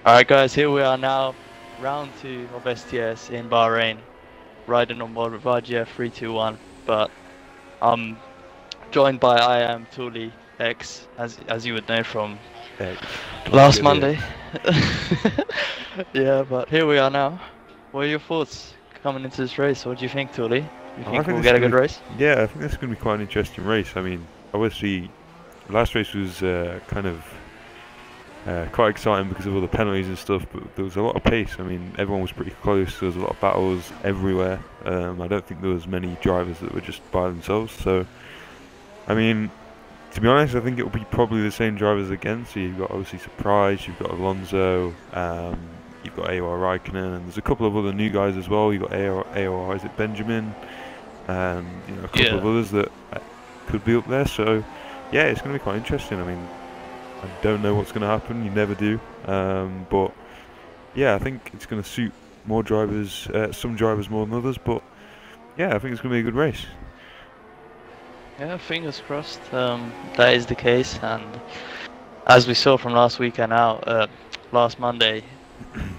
Alright guys, here we are now, round 2 of STS in Bahrain, riding on board with RGF321, but I'm joined by I am Tooley X, as you would know from last Monday. Yeah, but here we are now. What are your thoughts coming into this race? What do you think, Tooley? You think we'll get a good race? Yeah, I think this is going to be quite an interesting race. I mean, obviously, the last race was quite exciting because of all the penalties and stuff, but there was a lot of pace. I mean, everyone was pretty close. There was a lot of battles everywhere. I don't think there was many drivers that were just by themselves. So, I mean, to be honest, I think it will be probably the same drivers again. So you've got obviously Surprise, you've got Alonso, you've got AOR Raikkonen, and there's a couple of other new guys as well. You've got AOR, is it Benjamin, and you know, a couple of others that could be up there. So, yeah, it's going to be quite interesting. I mean, I don't know what's going to happen, you never do, but yeah, I think it's going to suit more drivers, some drivers more than others, but yeah, I think it's going to be a good race. Yeah, fingers crossed, that is the case, and as we saw from last weekend out, last Monday,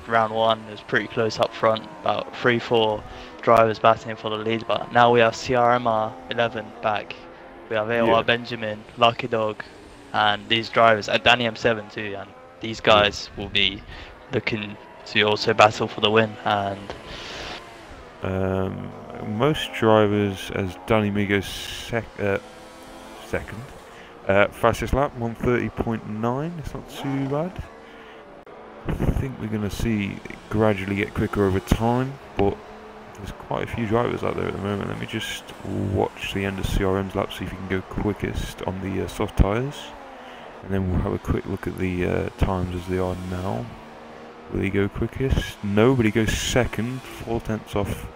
round 1, it was pretty close up front, about 3-4 drivers battling for the lead, but now we have CRMR 11 back, we have AOR Benjamin, Lucky Dog, and these drivers, Danny M7 too, and these guys will be looking to also battle for the win. And most drivers, as Danny Migo's second, fastest lap 1:30.9. It's not too bad. I think we're going to see it gradually get quicker over time, but there's quite a few drivers out there at the moment. Let me just watch the end of CRM's lap, see if he can go quickest on the soft tyres. And then we'll have a quick look at the times as they are now. Will he go quickest? No, but he goes second, 4/10 off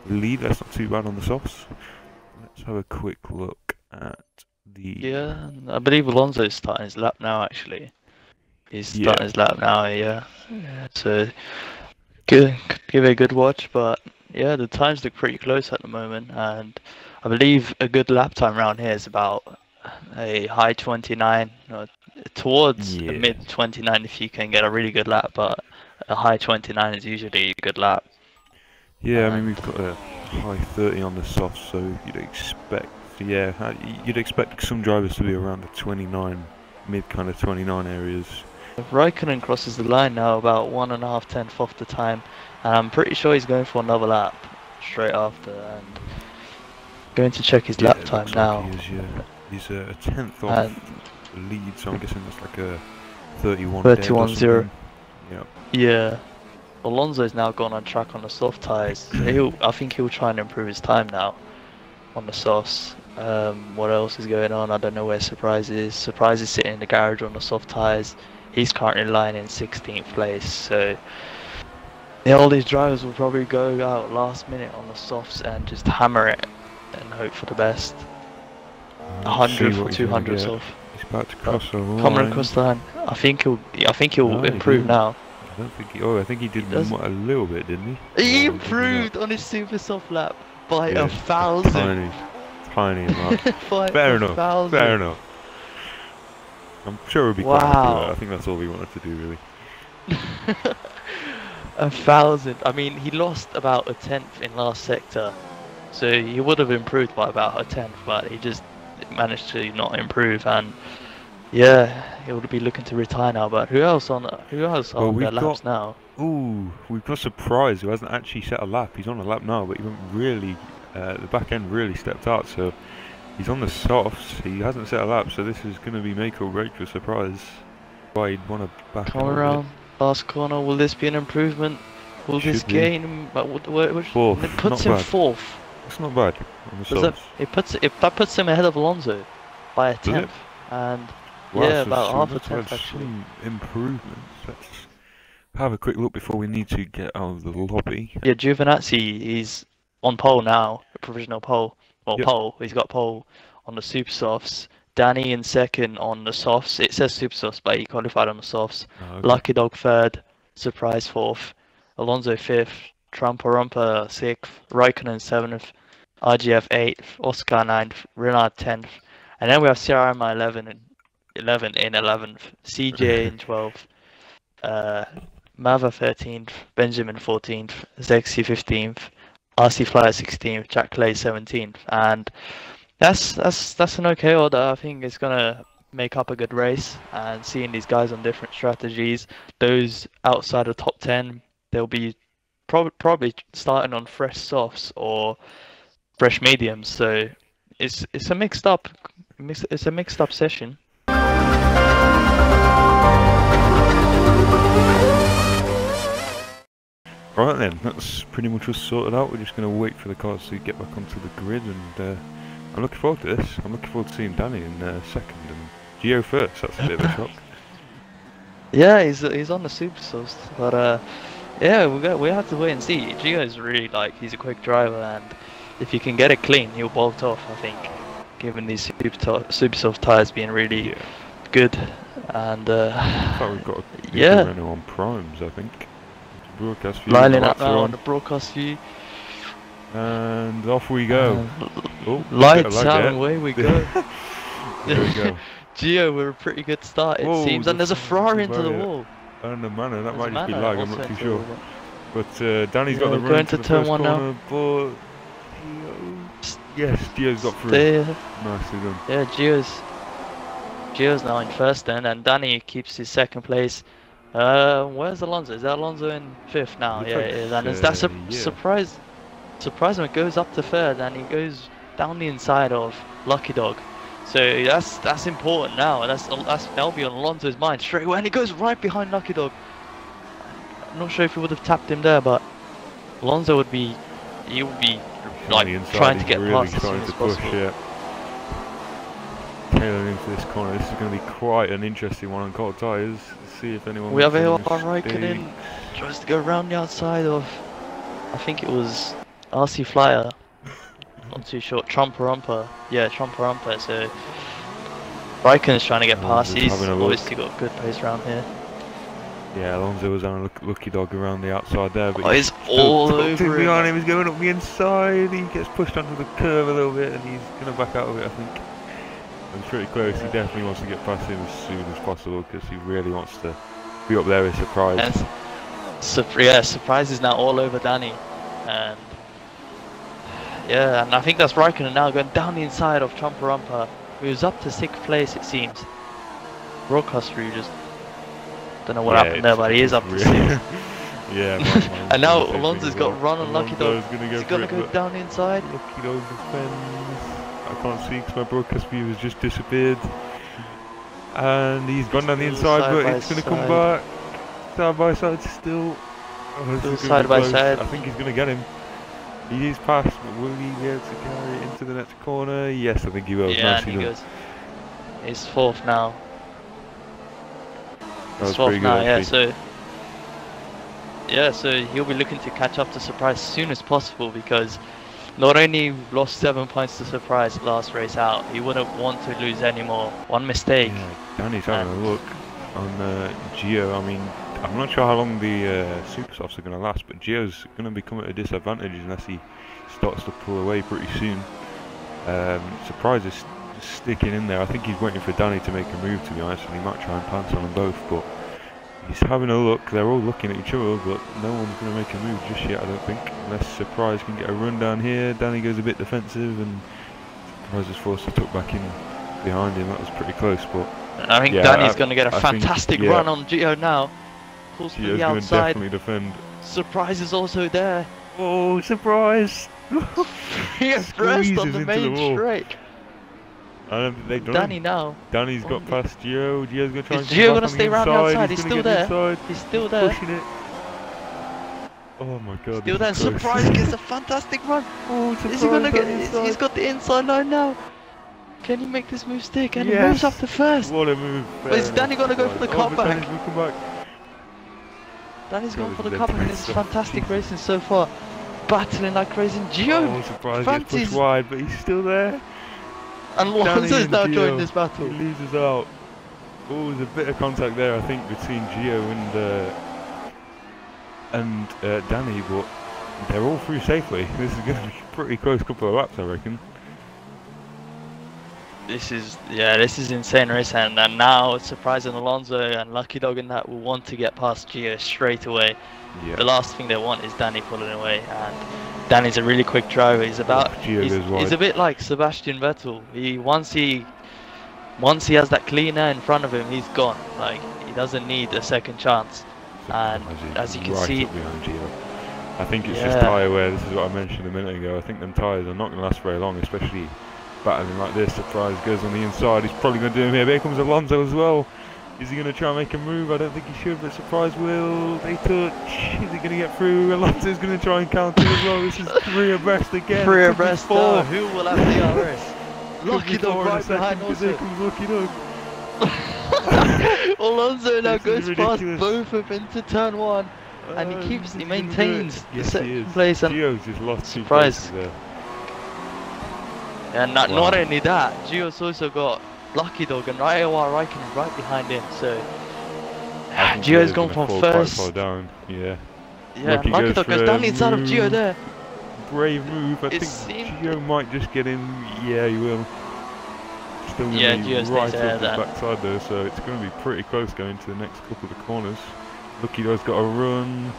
the lead. That's not too bad on the softs. Let's have a quick look at the... Yeah, I believe Alonso's starting his lap now, actually. He's starting his lap now, yeah. So, give it a good watch, but yeah, the times look pretty close at the moment, and I believe a good lap time around here is about a high 29, or towards a mid 29 if you can get a really good lap, but a high 29 is usually a good lap. Yeah, I mean, we've got a high 30 on the soft, so you'd expect some drivers to be around the 29, mid kind of 29 areas. Raikkonen crosses the line now about 1.5 tenths off the time, and I'm pretty sure he's going for another lap straight after, and going to check his lap time now. Like he is, he's a tenth off the lead, so I'm guessing that's like a 31.0. Yeah. Yeah. Alonso's now gone on track on the soft tyres. I think he'll try and improve his time now on the softs. What else is going on? I don't know where Surprise is. Surprise is sitting in the garage on the soft tyres. He's currently lying in 16th place. So yeah, all these drivers will probably go out last minute on the softs and just hammer it and hope for the best. 100 or 200 off. He's about to cross the line. Coming across the line. I think he'll improve now. I don't think he. Oh, I think he did a little bit, didn't he? He improved on his super soft lap by 1,000. Tiny amount. Fair enough. Fair enough. I'm sure we'll be quite happy with that. I think that's all we wanted to do, really. 1,000. I mean, he lost about 1/10 in last sector, so he would have improved by about 1/10, but he just managed to not improve, and yeah, he would be looking to retire now. But who else on their laps now? Ooh, we've got Surprise, who hasn't actually set a lap. He's on a lap now, but he went really, the back end really stepped out, so he's on the softs. He hasn't set a lap, so this is going to be make or break for Surprise. Why he'd want to back come around, last corner. Will this be an improvement? Will this gain him? Fourth. It puts him fourth. It's not bad on the softs. That puts him ahead of Alonso by 1/10, and yeah, about half 1/10 actually. Some improvements. Let's have a quick look before we need to get out of the lobby. Yeah, Giovinazzi, he's on pole now, a provisional pole. Well, pole. He's got pole on the super softs. Danny in second on the softs. It says super softs, but he qualified on the softs. Okay. Lucky Dog third. Surprise fourth. Alonso fifth. Trumpa 6th, Raikkonen 7th, RGF 8th, Oscar 9th, Renard 10th, and then we have CRM 11 in 11th, CJ in 12th, Mava 13th, Benjamin 14th, Zexi 15th, RC Flyer 16th, Jack Clay 17th, and that's an okay order. I think it's gonna make up a good race, and seeing these guys on different strategies, those outside of top 10, they'll be probably starting on fresh softs or fresh mediums. So it's a mixed up session. Right then, that's pretty much us sorted out. We're just going to wait for the cars to get back onto the grid, and I'm looking forward to this. I'm looking forward to seeing Danny in second and Gio first. That's a bit of a shock. Yeah, he's on the super sauce, but yeah, we have to wait and see. Gio's really he's a quick driver, and if you can get it clean, he'll bolt off. I think, given these super soft tires being really good, and I thought we've got a Renault on primes. I think. Broadcast view. Lining up now on the broadcast view. And off we go. Lights out and away we go. There we go. Gio with a pretty good start it seems, and there's a Ferrari into the wall. And the Manor, that might just be lag, I'm not too sure. But Danny's got the run going into to the turn first one corner, now. But yes, Gio's got through. Nicely done. Yeah, Gio's now in first then, and Danny keeps his second place. Where's Alonso? Is that Alonso in fifth now? Yeah, it is. And that's a surprise. Surprising, it goes up to third, and he goes down the inside of Lucky Dog. So that's important now. That'll be on Alonso's mind straight away, and he goes right behind Lucky Dog. I'm not sure if he would have tapped him there, but Alonso would be trying to get past as soon as possible. Tailing into this corner. This is going to be quite an interesting one on cold tyres. See if anyone. We have a Raikkonen tries to go around the outside of, I think it was RC Flyer. Not too sure. Trumpa. Yeah, Trumpa. So Raikkonen's trying to get past. He's obviously got good pace around here. Yeah, Alonso was on a Lucky Dog around the outside there, but he's all over behind him. He's going up the inside. He gets pushed onto the curve a little bit, and he's going to back out of it, I think. It's pretty close. He definitely wants to get past him as soon as possible because he really wants to be up there with Surprise. And Surprise is now all over Danny, and and I think that's Raikkonen now going down the inside of Trumpa. He was up to 6th place, it seems. Broadcast crew just don't know what happened there, but he is up to 6th. Yeah. And now Alonso's got run on Lucky Dog. He's going to go down the inside. Lucky Dog defends. I can't see because my broadcast view has just disappeared. And he's gone down the inside, but it's going to come back. Side by side still. Still side by side. I think he's going to get him. He is past, but will he be able to carry it into the next corner? Yes, I think he will. Yeah, he goes. He's 4th now. He's 4th now, so he'll be looking to catch up to Surprise as soon as possible, because not only lost 7 points to Surprise last race out, he wouldn't want to lose any more. One mistake. Yeah, Danny's having a look on Gio. I mean, I'm not sure how long the super softs are going to last, but Gio's going to become at a disadvantage unless he starts to pull away pretty soon. Surprise is sticking in there. I think he's waiting for Danny to make a move, to be honest, and he might try and pants on them both, but he's having a look. They're all looking at each other, but no one's going to make a move just yet, I don't think, unless Surprise can get a run down here. Danny goes a bit defensive, and Surprise is forced to tuck back in behind him. That was pretty close, but I think Danny's going to get a fantastic run on Gio now. Pulls to the outside. Definitely defend. Surprise is also there. Oh, Surprise! He abreast on the main straight. I don't think they've done Danny it. now. Danny's got past Gio. Gio's going to try and Gio going to stay around the outside. He's still there. He's still there. Pushing it. Oh my god. Still there. Surprise gets a fantastic run. Oh, Surprise. Is he going to get? He's got the inside line now. Can he make this move stick? And he moves up to first. What a move. But is Danny going to go for the comeback? Danny's going for the comeback. This is fantastic racing so far. Battling like crazy. Gio. Surprise gets pushed wide, but he's still there. And Alonso's now joined this battle. He loses out. Oh, there's a bit of contact there, I think, between Gio and Danny, but they're all through safely. This is going to be a pretty close couple of laps, I reckon. This is insane race, and now it's surprising Alonso and Lucky Dog in that will want to get past Gio straight away. Yeah. The last thing they want is Danny pulling away, and Danny's a really quick driver. He's a bit like Sebastian Vettel. Once he has that cleaner in front of him, he's gone. Like, he doesn't need a second chance. And as you can see, I think it's just tyre wear. This is what I mentioned a minute ago. I think them tyres are not going to last very long, especially battling like this. Surprise goes on the inside. He's probably going to do him here. Here comes Alonso as well. Is he going to try and make a move? I don't think he should, but Surprise will. They touch. Is he going to get through? Alonso's going to try and counter as well. This is 3 abreast again. 3 abreast. Who will have DRS? Lucky Dog right behind also. There comes Lucky Dog. Alonso now goes past both of them into turn 1. And he maintains the second place. And Gio's just lost Surprise. there. And not only that, Gio's also got Lucky Dog and Raikkonen right behind him. So Gio's gone from first. Quite far down. Yeah. Yeah, Lucky Dog goes down the inside of Gio there. Brave move. I think Gio might just get in. Yeah, he will. Still going to be right up the backside though, so it's going to be pretty close going to the next couple of corners. Lucky Dog's got a run.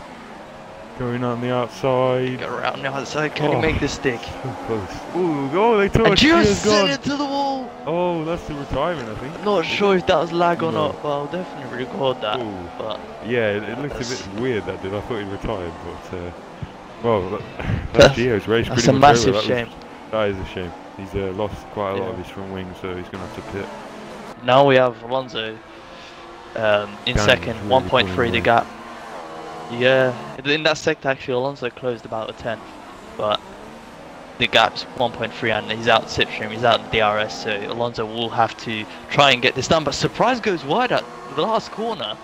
Going on the outside. Go around the outside. Can he make this stick? So close. Ooh, oh, they touched. And Gio's sent it to the wall. Oh, that's the retirement, I think. Not sure if that was lag or not, but I'll definitely record that. Ooh. But yeah, it looked a bit weird that did. I thought he retired, but well, that's Gio's race. That's a massive shame. That is a shame. He's lost quite a lot of his front wing, so he's going to have to pit. Now we have Alonso in second, 1.3 the gap. Yeah, in that sector actually Alonso closed about a 10th, but the gap's 1.3 and he's out slipstream, he's out DRS, so Alonso will have to try and get this done. But Surprise goes wide at the last corner,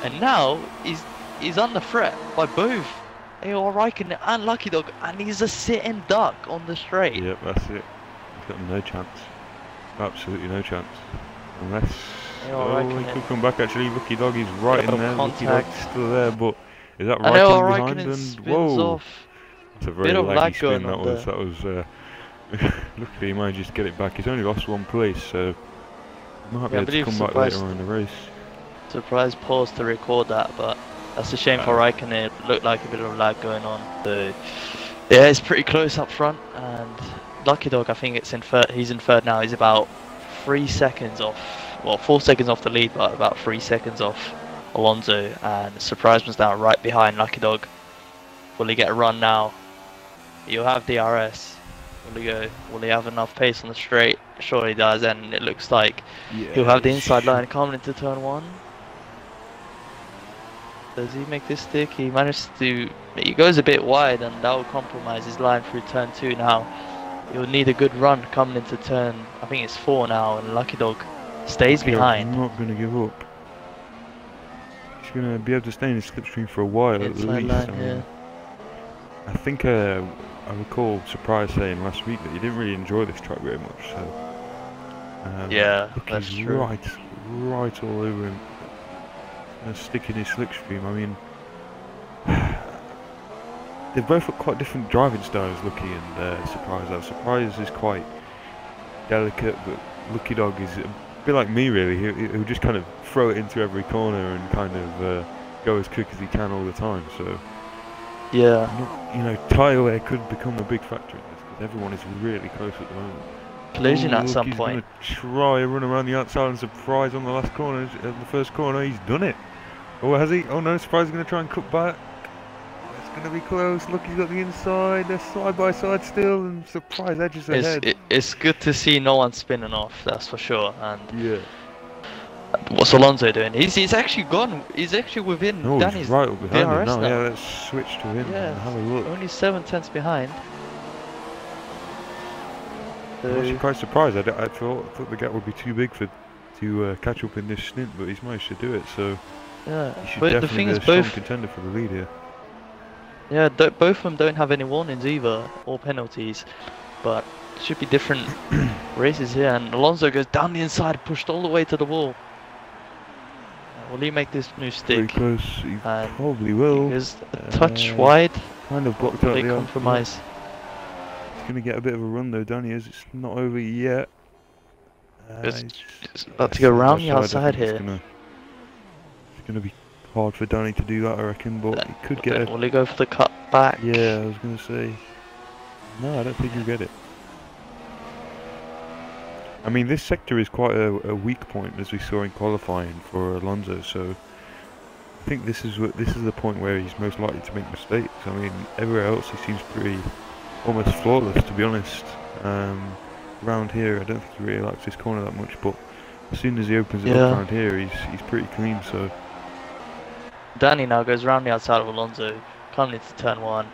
and now he's under threat by both Raikkonen and Lucky Dog, and he's a sitting duck on the straight. Yep, that's it. He's got no chance. Absolutely no chance. Unless he could come back actually. Lucky Dog is right in there. Lucky Dog's still there, but is that Raikkonen behind? And whoa! Off. That's a very laggy spin that was. That was. Luckily, he managed to get it back. He's only lost 1 place, so he might be able to come back later on in the race. Surprise paused to record that, but that's a shame for Raikkonen. It looked like a bit of lag going on. So yeah, it's pretty close up front, and Lucky Dog, I think it's in third. He's in third now. He's about 3 seconds off. Well, 4 seconds off the lead, but about 3 seconds off Alonso, and Surprise was now right behind Lucky Dog. Will he get a run now? He'll have DRS. Will he have enough pace on the straight? Sure he does, and it looks like he'll have the inside line coming into turn 1. Does he make this stick? He managed to. He goes a bit wide, and that will compromise his line through turn 2 now. He'll need a good run coming into turn, I think it's 4 now, and Lucky Dog stays behind. I'm not going to give up. He's going to be able to stay in his slipstream for a while at least. I think I recall Surprise saying last week that he didn't really enjoy this track very much. So yeah, that's true. Right all over him. Sticking his slipstream. I mean, they've both got quite different driving styles, Lucky and Surprise. Surprise is quite delicate, but Lucky Dog is a bit like me really. He'll just kind of throw it into every corner and kind of go as quick as he can all the time. So yeah, tyre wear could become a big factor in this because everyone is really close at the moment. Collision at some point. He's going to try a run around the outside and Surprise on the last corner. The first corner, he's done it. Oh, has he? Oh no, Surprise is going to try and cut back. It's going to be close. Lucky's got the inside. They're side by side still, and Surprise edges ahead. It's good to see no one spinning off, that's for sure. And yeah. What's Alonso doing? He's actually gone. He's actually within Danny's he's right up behind him now. now. Yeah, let's switch to him and have a look. Only 7 tenths behind. I'm actually quite surprised. I thought the gap would be too big to catch up in this stint, but he's managed to do it. So yeah, he should but definitely the thing be is, a strong both contender for the lead here. Yeah, both of them don't have any warnings either, or penalties, but it should be different races here. And Alonso goes down the inside, pushed all the way to the wall. Will he make this move stick? Pretty close. He probably will. He goes a touch wide. kind of blocked Will out they the compromise? He's going to get a bit of a run though, Danny is. It's not over yet. It's about to go round the outside here. It's gonna be hard for Danny to do that, I reckon, but he could get Will he go for the cut back? Yeah, I was gonna say. No, I don't think he'll get it. I mean, this sector is quite a weak point, as we saw in qualifying for Alonso. So I think this is the point where he's most likely to make mistakes. I mean, everywhere else he seems pretty almost flawless, to be honest. Around here, I don't think he really likes this corner that much, but as soon as he opens it up around here, he's pretty clean. So Danny now goes round the outside of Alonso, coming into turn 1,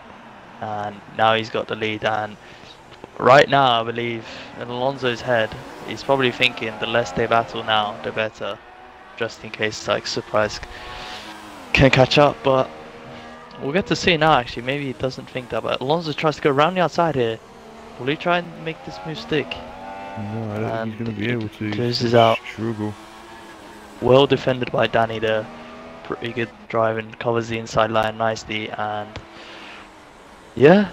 and now he's got the lead. And right now, I believe in Alonso's head, he's probably thinking the less they battle now, the better, just in case like surprise can catch up. But we'll get to see now. Actually, maybe he doesn't think that. But Alonso tries to go round the outside here. Will he try and make this move stick? No, I don't think he's going to be able to. Closes out. Struggle. Well defended by Danny there. Pretty good driving, covers the inside line nicely, and yeah,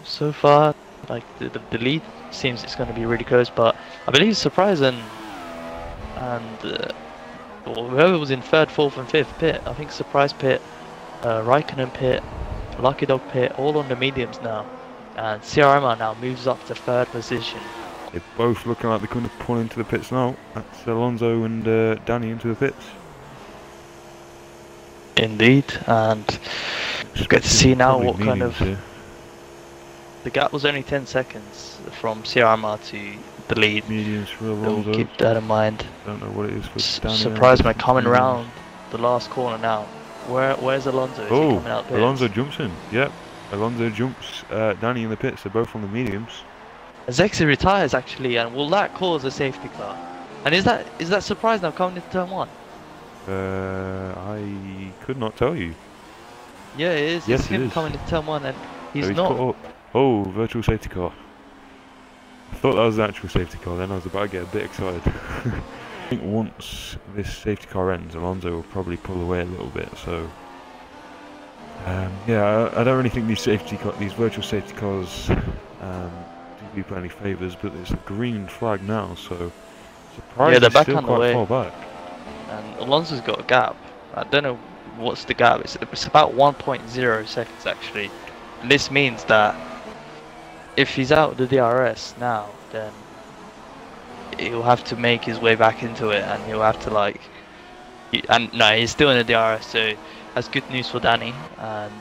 so far like the lead seems it's going to be really close. But I believe Surprise and whoever was in 3rd, 4th and 5th pit, I think Surprise pit, Raikkonen pit, Lucky Dog pit, all on the mediums now. And CRMR now moves up to 3rd position. They're both looking like they're going to pull into the pits now. That's Alonso and Danny into the pits. Indeed, and we'll get to see now what kind of... Here. The gap was only 10 seconds from CRMR to the lead. Mediums for Alonso. We'll keep that in mind. Don't know what it is for Danny. Surprise me coming round the last corner now. Where's Alonso? Is he coming out there? Alonso jumps in. Yep. Alonso jumps Danny in the pits. They're both on the mediums. Zexi retires actually, and will that cause a safety car? And is that Surprise now coming into turn 1? I could not tell you. Yeah, it is. Yes, it's him coming into turn 1, and he's not. Caught up. Oh, virtual safety car. I thought that was the actual safety car. Then I was about to get a bit excited. I think once this safety car ends, Alonso will probably pull away a little bit. So. Yeah, I don't really think these virtual safety cars do people any favours, but it's a green flag now, so Surprise they're is back still on the quite way. far back. And Alonso's got a gap. I don't know what's the gap. It's about 1.0 seconds actually. And this means that if he's out the DRS now, then he'll have to make his way back into it, and he'll have to no, he's still in the DRS, so that's good news for Danny. And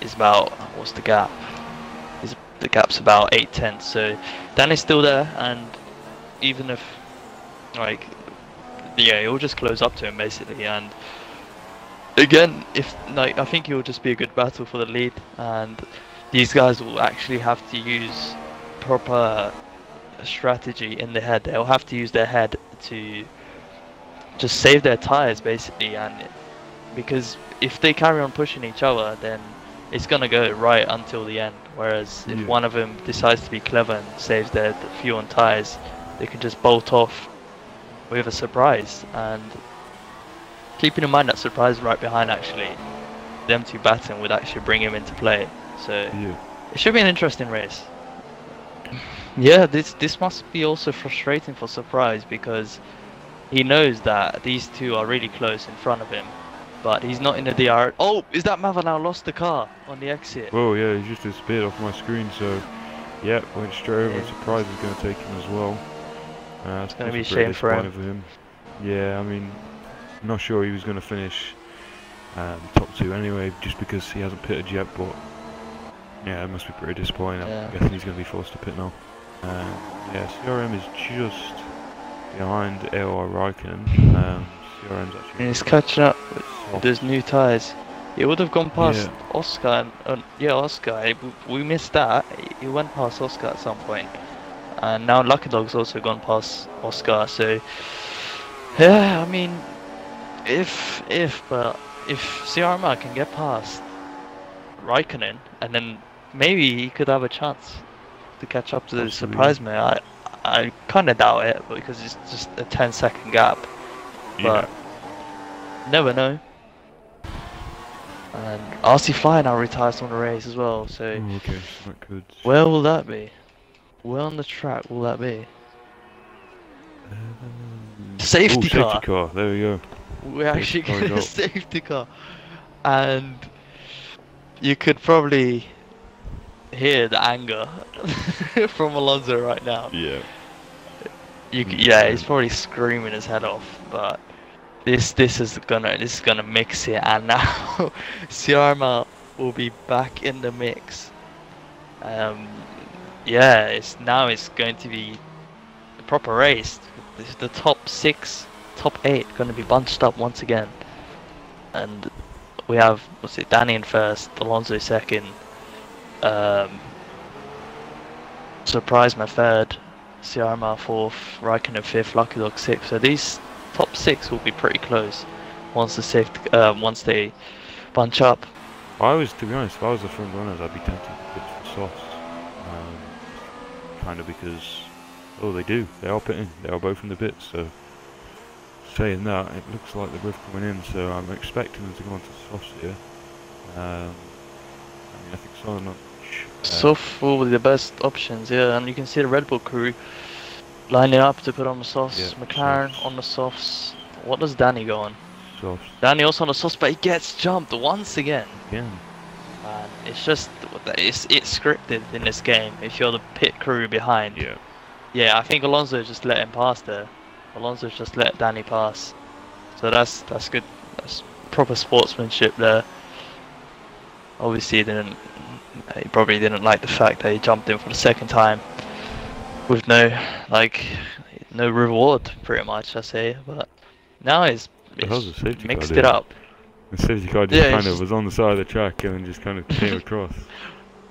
it's about, what's the gap? The gap's about 8 tenths, so Danny's still there, and even if he'll just close up to him basically. And again, I think it will just be a good battle for the lead, and these guys will actually have to use proper strategy in their head. They'll have to use their head to just save their tires basically, and because if they carry on pushing each other, then it's gonna go right until the end. Whereas if one of them decides to be clever and saves their fuel and tires, they can just bolt off with a surprise. And keeping in mind that Surprise is right behind, actually, them two battling would actually bring him into play. So it should be an interesting race. Yeah, this must be also frustrating for Surprise, because he knows that these two are really close in front of him, but he's not in the DR. Oh, is that Mava now lost the car on the exit? Oh yeah, he just disappeared off my screen, so yeah, went straight over. Surprise is going to take him as well. It's going to be a shame for him. Yeah, I mean, I'm not sure he was going to finish top 2 anyway, just because he hasn't pitted yet, but yeah, it must be pretty disappointing. I'm guessing he's going to be forced to pit now. Yeah, CRM is just behind AOR Raikkonen. CRM's actually... He's catching up with those new tyres. He would have gone past Oscar, and Oscar, we missed that. He went past Oscar at some point. And now Lucky Dog's also gone past Oscar, so... Yeah, I mean... If CRMR can get past Raikkonen, and then maybe he could have a chance to catch up to the Surprise me. I kind of doubt it, because it's just a 10-second gap. But never know. And RC Fly now retires from the race as well, so Oh, okay, so that could. where will that be? Where on the track will that be? Safety Safety car! car, there we go. We're actually car getting a result. safety car. And you could probably hear the anger from Alonso right now. Yeah. Yeah, he's probably screaming his head off, but this is gonna mix it, and now Siarma will be back in the mix. Yeah, it's going to be a proper race. This is the top 6, top 8 going to be bunched up once again, and we have Danny in first, Alonso second, Surpriseman third, Siarma fourth, Raikkonen fifth, Lucky Dog sixth. So these top 6 will be pretty close once once they bunch up. To be honest, if I was the front runners, I'd be tempted to pit for softs. Kind of because, they are pitting, they are both in the pits, so saying that, it looks like they're both coming in, so I'm expecting them to go on to softs here. I think so. Soft will be the best options, yeah, and you can see the Red Bull crew lining up to put on the softs. Yeah, McLaren softs. on the softs. What does Danny go on? Softs. Danny also on the softs, but he gets jumped once again. Yeah. And it's just, it's scripted in this game if you're the pit crew behind. Yeah. Yeah, I think Alonso just let him pass there. Alonso just let Danny pass. So that's good. That's proper sportsmanship there. Obviously he probably didn't like the fact that he jumped in for the second time with no reward, pretty much, I say. But now he's mixed it up. The safety car just kind of was on the side of the track and then just kind of came across.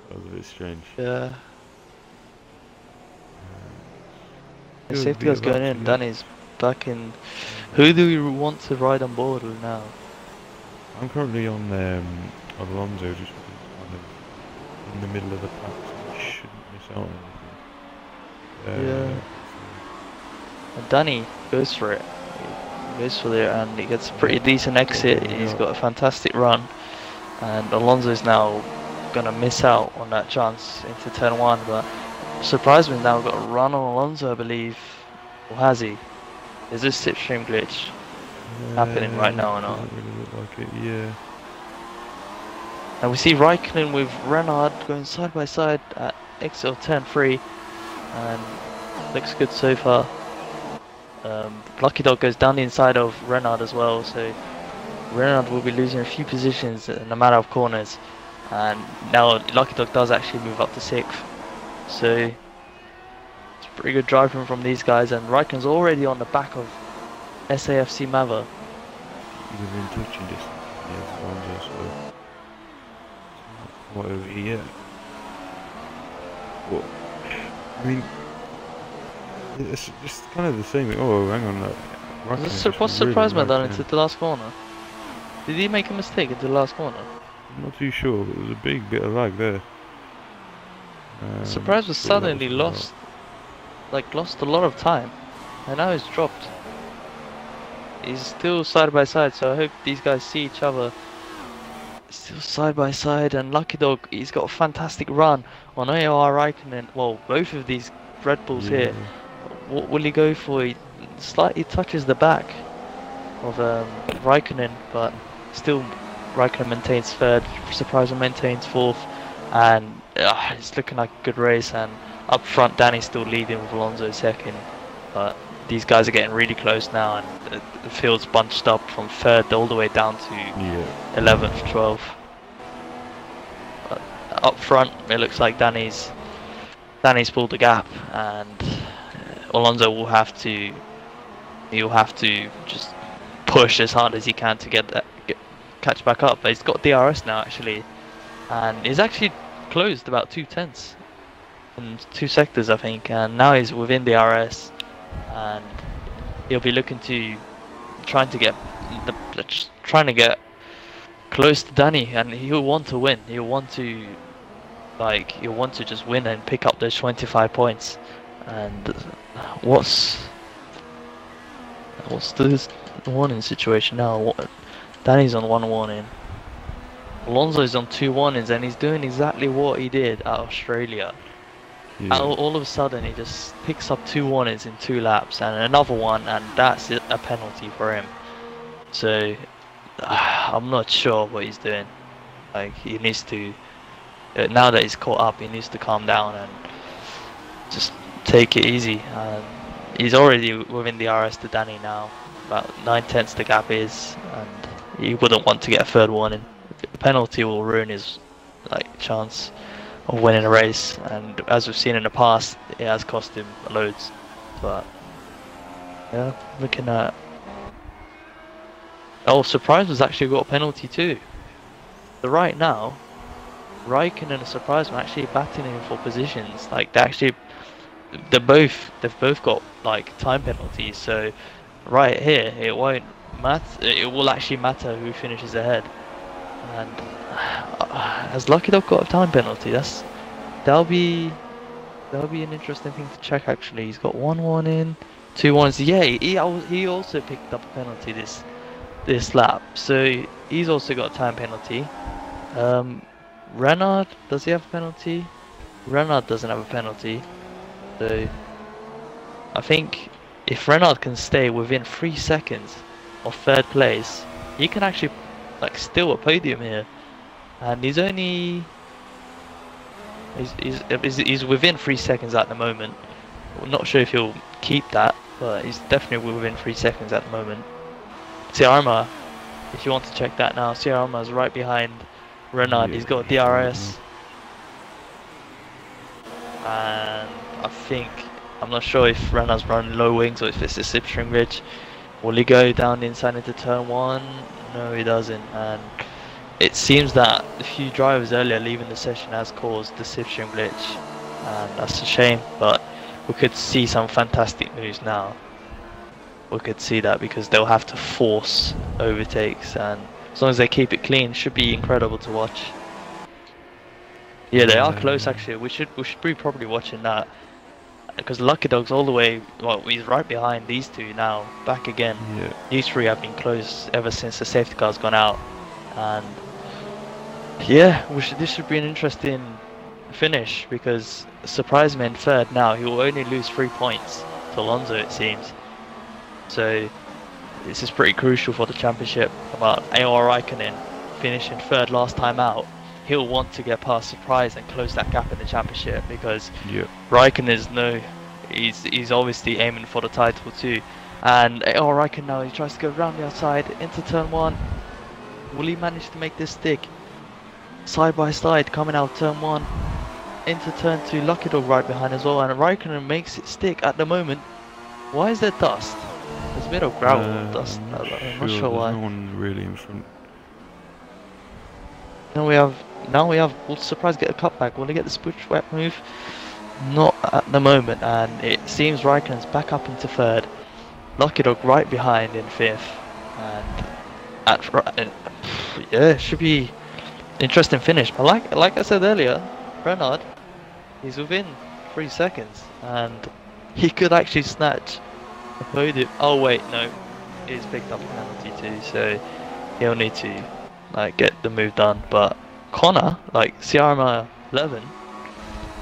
That was a bit strange. Yeah. The safety car's going in, Danny's back in. Who do we want to ride on board with now? I'm currently on Alonso, just kind of in the middle of the pack, so I shouldn't miss out on anything. Yeah. And Danny goes for it. He goes for it and he gets a pretty decent exit. He's got a fantastic run. And Alonso's now going to miss out on that chance into turn 1. But Surpriseman's now got a run on Alonso, I believe. Or has he? Is this slipstream glitch happening right now or not? Doesn't really look like it, yeah. And we see Raikkonen with Renard going side by side at exit of turn 3. And looks good so far. Lucky Dog goes down the inside of Renard as well, so Renard will be losing a few positions in a matter of corners, and now Lucky Dog does actually move up to 6th, so it's pretty good driving from these guys, and Raikkonen's already on the back of SAFC Mava. Within touching distance, yeah, Alonso, so what over here? Well, I mean, it's just kind of the same. Oh, hang on. What's Surpriseman done into the last corner? Did he make a mistake into the last corner? I'm not too sure, but there was a big bit of lag there. Surprise was suddenly lost a lot of time, and now he's dropped. He's still side by side, so I hope these guys see each other. Still side by side, and Lucky Dog, he's got a fantastic run on AOR Raikkonen. Well, both of these Red Bulls here. What will he go for? He slightly touches the back of Raikkonen, but still Raikkonen maintains 3rd, Surpriser maintains 4th, and it's looking like a good race. And up front, Danny's still leading with Alonso 2nd, but these guys are getting really close now, and the field's bunched up from 3rd all the way down to 11th, 12th. But up front, it looks like Danny's pulled the gap, and Alonso will have to just push as hard as he can to catch back up. But he's got DRS now actually, and he's actually closed about 2/10 in 2 sectors, I think, and now he's within DRS, and he'll be looking to trying to get close to Danny, and he'll want to win. He'll want to just win and pick up those 25 points. And what's the warning situation now? Danny's on 1 warning. Alonso's on 2 warnings and he's doing exactly what he did at Australia. Yeah. All of a sudden, he just picks up 2 warnings in 2 laps and another one, and that's a penalty for him. So, I'm not sure what he's doing. Like, he needs to, now that he's caught up, he needs to calm down and just take it easy. He's already within the RS to Danny now, about 9/10 the gap is, and he wouldn't want to get a third warning. The penalty will ruin his chance of winning a race, and as we've seen in the past, it has cost him loads. But yeah, looking at, oh, Surprise was actually got a penalty too. So right now, Raikkonen and Surprise are actually battling for positions. Like they've both got like time penalties. So right here, it won't matter. It will actually matter who finishes ahead. And has Lucky Dog got a time penalty? That'll be an interesting thing to check. Actually, he's got 1 warning, 2 warnings. Yeah, he also picked up a penalty this lap, so he's also got a time penalty. Renard, does he have a penalty? Renard doesn't have a penalty. So I think if Renard can stay within 3 seconds of third place, he can actually steal a podium here. And he's only he's within 3 seconds at the moment. I'm not sure if he'll keep that, but he's definitely within 3 seconds at the moment. Siarma, if you want to check that now, Siarma is right behind Renard. He's got DRS, and I'm not sure if Renard's running low wings or if it's a slipstream glitch. Will he go down inside into turn 1? No, he doesn't. And it seems that a few drivers earlier leaving the session has caused the slipstream glitch, and that's a shame. But we could see some fantastic moves now. We could see that because they'll have to force overtakes, and as long as they keep it clean, it should be incredible to watch. Yeah, they are close actually. We should be probably watching that, because Lucky Dog's all the way. Well, he's right behind these two now. Back again. Yeah. These three have been close ever since the safety car's gone out, and yeah, this should be an interesting finish, because Surprise Man third now. He will only lose 3 points to Alonso, it seems. So this is pretty crucial for the championship. About AOR Raikkonen finishing third last time out, he'll want to get past Surprise and close that gap in the championship, because Raikkonen he's obviously aiming for the title too. And AOR Raikkonen now, he tries to go around the outside into turn 1. Will he manage to make this stick? Side by side, coming out turn 1 into turn 2. Lucky Dog right behind as well, and Raikkonen makes it stick at the moment. Why is there dust? There's a bit of gravel and dust. I'm not sure why. No one really in front. Now we have. Will Surprise get a cutback? Will they get the switchback move? Not at the moment, and it seems Raikkonen's back up into third. Lucky Dog right behind in 5th, and yeah, it should be interesting finish. But like I said earlier, Renard, he's within 3 seconds, and he could actually snatch a podium. Oh wait, no, he's picked up a penalty too, so he'll need to get the move done. But Connor, Siarma 11,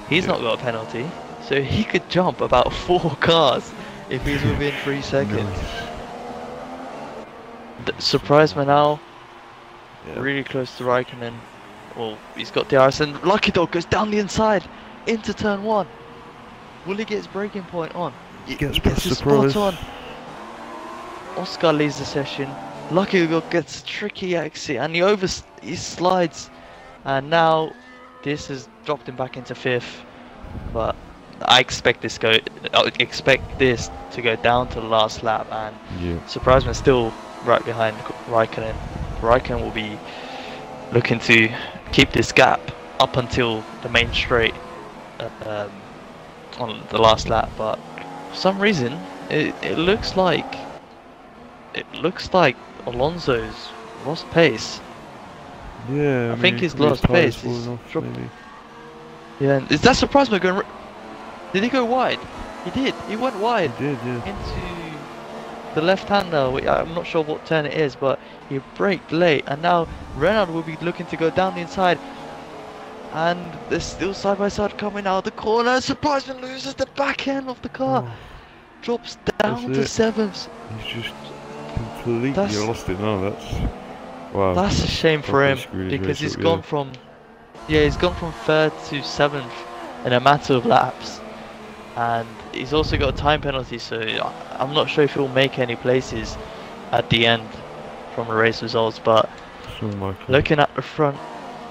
he's not got a penalty, so he could jump about 4 cars if he's within 3 seconds. Surprise Manal, really close to Raikkonen. Well, he's got DRS, and Lucky Dog goes down the inside into turn 1. Will he get his braking point on? He gets his spot on. Oscar leaves the session. Lucky Dog gets a tricky exit, and he slides, and now this has dropped him back into 5th. But I expect this to go down to the last lap, and Surprise Man still right behind Raikkonen. Raikkonen will be looking to keep this gap up until the main straight on the last lap, but for some reason it looks like Alonso's lost pace. Yeah, I think he's lost pace. Yeah, is that Surprise Man going? Did he go wide? He did. He went wide. He did, yeah. the left-hander. I'm not sure what turn it is, but he braked late, and now Renard will be looking to go down the inside. And they're still side by side coming out of the corner. Surprisingly loses the back end of the car. Oh, Drops down to 7th. he's just completely lost it now. Wow. That's a shame for him, because he's gone from he's gone from 3rd to 7th in a matter of laps, and he's also got a time penalty. So I'm not sure if he'll make any places at the end from the race results. But looking at the front.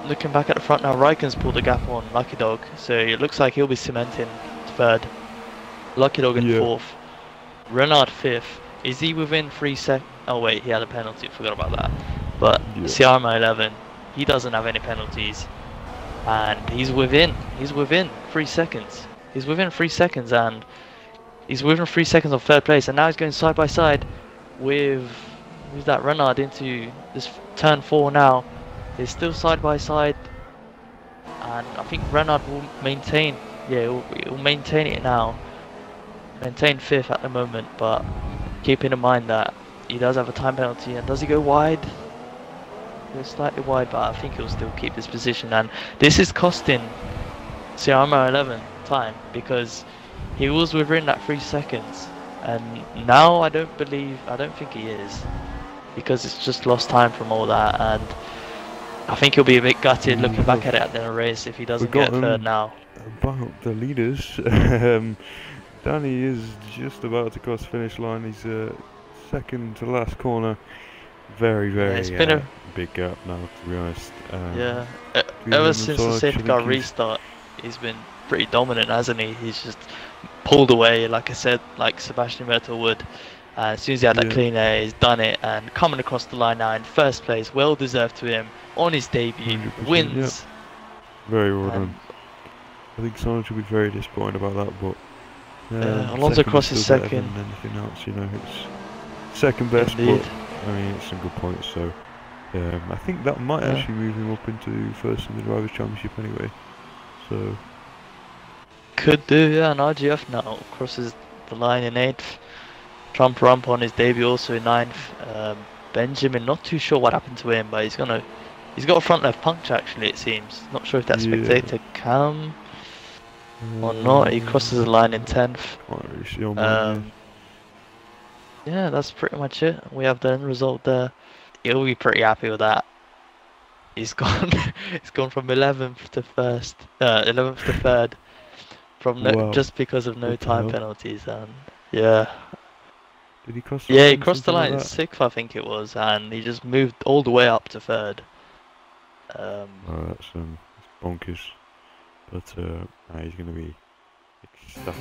Looking back at the front now, Raikkonen's pulled a gap on Lucky Dog, so it looks like he'll be cementing 3rd. Lucky Dog in 4th. Renard 5th. Is he within 3 seconds? Oh wait, he had a penalty, forgot about that. But Siarma 11, he doesn't have any penalties. And he's within 3 seconds. He's within 3 seconds, and he's within 3 seconds of 3rd place. And now he's going side by side with, who's that, Renard into this turn 4 now. They're still side by side, and I think Renard will maintain. He'll maintain it now. Maintain 5th at the moment, but keeping in mind that he does have a time penalty. And does he go wide? He goes slightly wide, but I think he'll still keep this position. And this is costing Siarma 11 time, because he was within that 3 seconds, and now I don't think he is, because it's just lost time from all that. And I think he'll be a bit gutted looking back at it at the end of the race if he doesn't get 3rd now. About the leaders, Danny is just about to cross the finish line. He's 2nd to last corner. Very it's been a big gap now, to be honest. Ever since the safety car restart, he's been pretty dominant, hasn't he? He's just pulled away, like I said, like Sebastian Vettel would. As soon as he had that clean air, he's done it, and coming across the line now in 1st place, well deserved to him on his debut, wins. Very well done. I think someone should be very disappointed about that, but Alonso crosses 2nd. Anything else, you know, it's 2nd best, Indeed. but I mean, it's some good points. So I think that might actually move him up into 1st in the Drivers' Championship anyway. So could do, and RGF now crosses the line in 8th. Trump Rump on his debut also in 9th. Benjamin, not too sure what happened to him, but he's got a front left puncture actually, it seems. Not sure if that's spectator cam or not. He crosses the line in 10th. Yeah, that's pretty much it. We have the end result there. He'll be pretty happy with that. He's gone from 11th to 1st, 11th to 3rd, from just because of no time penalties. And did he cross the line? Yeah, he crossed the line in 6th, I think it was, and he just moved all the way up to 3rd. That's bonkers. But he's going to be ecstatic.